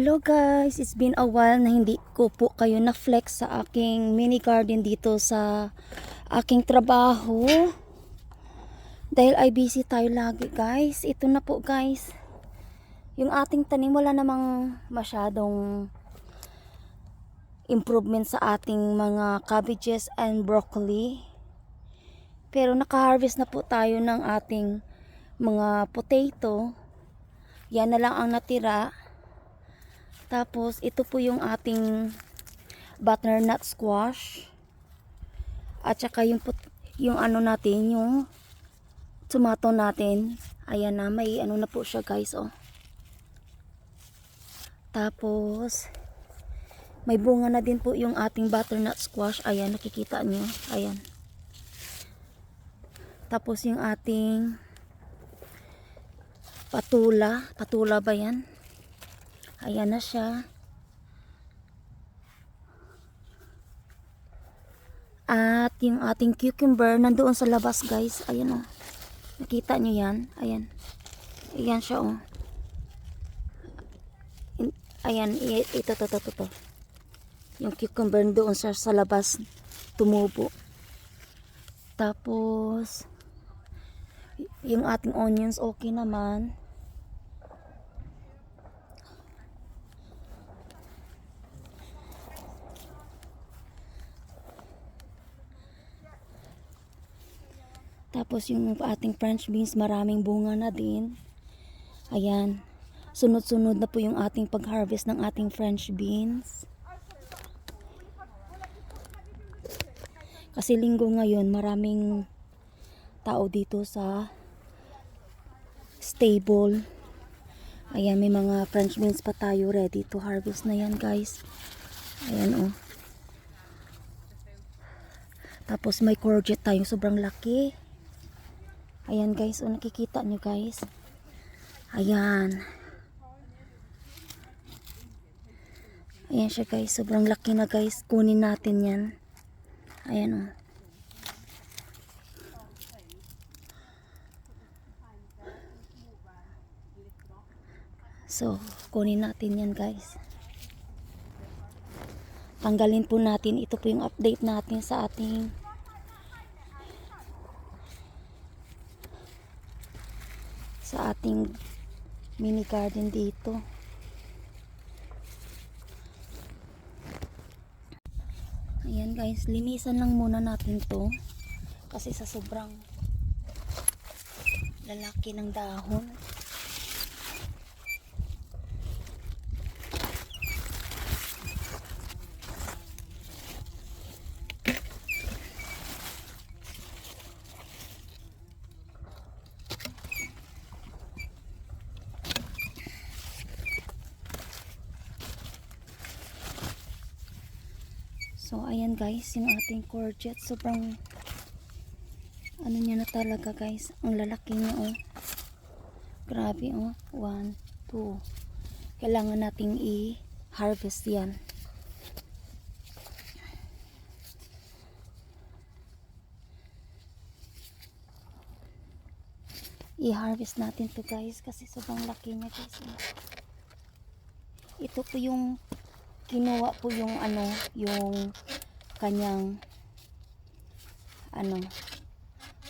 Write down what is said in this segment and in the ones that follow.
Hello guys, it's been a while na hindi ko po kayo na-flex sa aking mini garden dito sa aking trabaho. Dahil ay busy tayo lagi guys. Ito na po guys. Yung ating tanim wala namang masyadong improvement sa ating mga cabbages and broccoli. Pero naka-harvest na po tayo ng ating mga potato. Yan na lang ang natira. Tapos, ito po yung ating butternut squash. At saka yung ano natin, yung tomato natin. Ayan na, may ano na po siya guys, oh. Tapos, may bunga na din po yung ating butternut squash. Ayan, nakikita nyo. Ayan. Tapos, yung ating patula. Patula ba yan? Ayan na siya. At yung ating cucumber nandoon sa labas guys. Ayan o. Nakita nyo yan? Ayan. Ayan siya o. Ayan. Ito. Yung cucumber doon sa labas. Tumubo. Tapos yung ating onions okay naman. Tapos yung ating French beans, maraming bunga na din. Ayan. Sunod-sunod na po yung ating pag-harvest ng ating French beans. Kasi linggo ngayon, maraming tao dito sa stable. Ayan, may mga French beans pa tayo ready to harvest na yan guys. Ayan oh. Tapos may courgette tayong sobrang laki. Ayan guys, o nakikita nyo guys. Ayan. Ayan siya guys, sobrang laki na guys. Kunin natin yan. Ayan o. So, kunin natin yan guys. Tanggalin po natin. Ito po yung update natin sa ating mini garden dito. Ayan guys, linisan lang muna natin to kasi sa sobrang lalaki ng dahon. So, ayan guys, yung ating courgette, sobrang ano niya na talaga guys, ang lalaki niya oh. Grabe oh, 1, 2. Kailangan nating i-harvest yan. I-harvest natin to guys kasi sobrang laki niya guys. Ito po yung kinuha po yung ano, yung kanyang ano,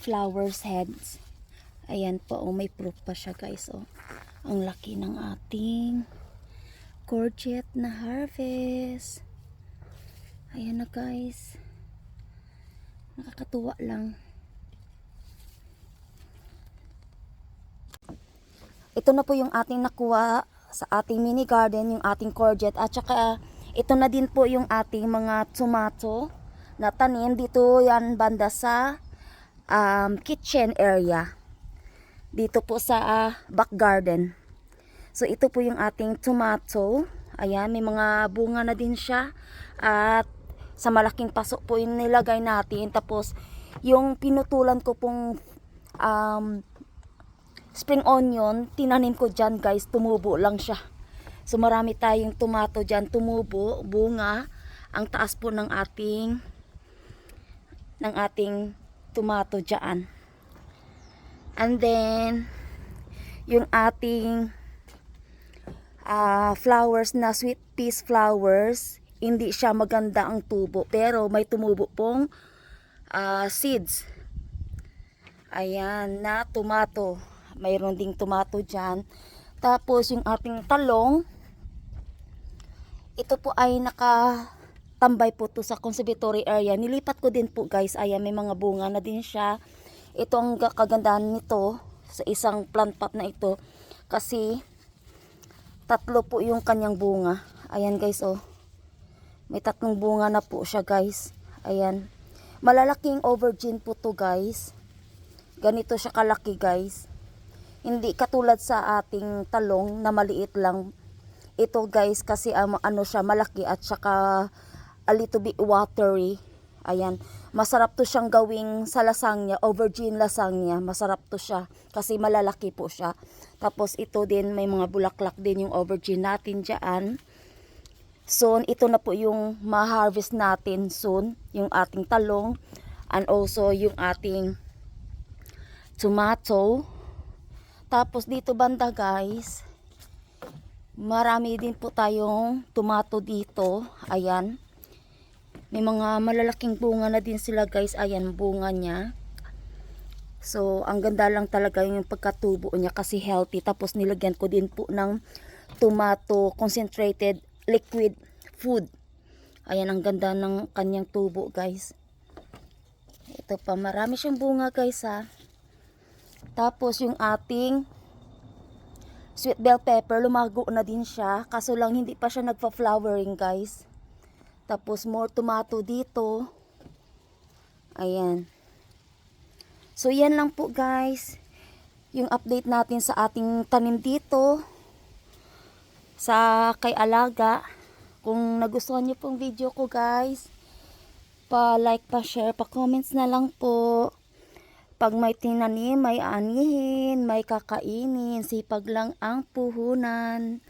flowers heads. Ayan po, oh, may proof pa siya guys, oh. Ang laki ng ating courgette na harvest. Ayan na guys. Nakakatuwa lang. Ito na po yung ating nakuha sa ating mini garden, yung ating courgette, at saka ito na din po yung ating mga tomato na tanim dito yan banda sa kitchen area dito po sa back garden. So ito po yung ating tomato. Ayan, may mga bunga na din siya at sa malaking paso po yung nilagay natin. Tapos yung pinutulan ko pong spring onion, tinanim ko dyan guys, tumubo lang siya. So marami tayong tomato dyan, tumubo, bunga, ang taas po ng ating tomato dyan. And then, yung ating flowers na sweet peas flowers. Hindi siya maganda ang tubo, pero may tumubo pong seeds. Ayan, na tomato. Mayroon ding tomato dyan. Tapos yung ating talong, ito po ay nakatambay po to sa conservatory area. Nilipat ko din po guys. Ayan, may mga bunga na din siya. Ito ang kagandahan nito sa isang plant pot na ito. Kasi tatlo po yung kanyang bunga. Ayan guys, oh. May 3 bunga na po siya guys. Ayan. Malalaking aubergine po to guys. Ganito siya kalaki guys. Hindi katulad sa ating talong na maliit lang. Ito guys kasi ano siya malaki at saka a little bit watery. Ayan. Masarap to siyang gawing sa lasagna, aubergine lasagna. Masarap to siya kasi malalaki po siya. Tapos ito din may mga bulaklak din yung aubergine natin dyan. Soon, ito na po yung ma-harvest natin soon, yung ating talong and also yung ating tomato. Tapos dito banda guys, marami din po tayong tomato dito. Ayan. May mga malalaking bunga na din sila guys. Ayan, bunga niya. So, ang ganda lang talaga yung pagkatubo niya kasi healthy. Tapos nilagyan ko din po ng tomato concentrated liquid food. Ayan, ang ganda ng kanyang tubo guys. Ito pa, marami siyang bunga guys ha. Tapos yung ating sweet bell pepper, lumago na din siya. Kaso lang hindi pa siya nagpa-flowering guys. Tapos more tomato dito. Ayan. So yan lang po guys. Yung update natin sa ating tanim dito. Sa kay Alaga. Kung nagustuhan niyo pong video ko guys, pa-like, pa-share, pa-comments na lang po. Pag may tinanim, may anihin, may kakainin, sipag lang ang puhunan.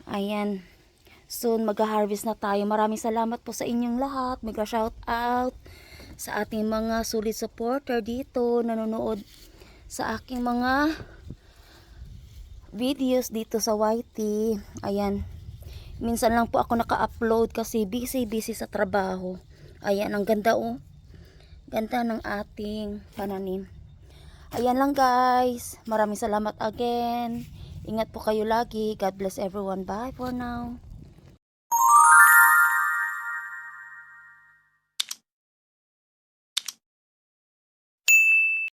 Ayan. Soon mag-harvest na tayo. Maraming salamat po sa inyong lahat. Mega shout out sa ating mga solid supporter dito, nanonood sa aking mga videos dito sa YT. Ayan. Minsan lang po ako naka-upload kasi busy sa trabaho. Ayan, ang ganda oh. Ganda ng ating pananim. Ayan lang guys. Maraming salamat again. Ingat po kayo lagi. God bless everyone. Bye for now.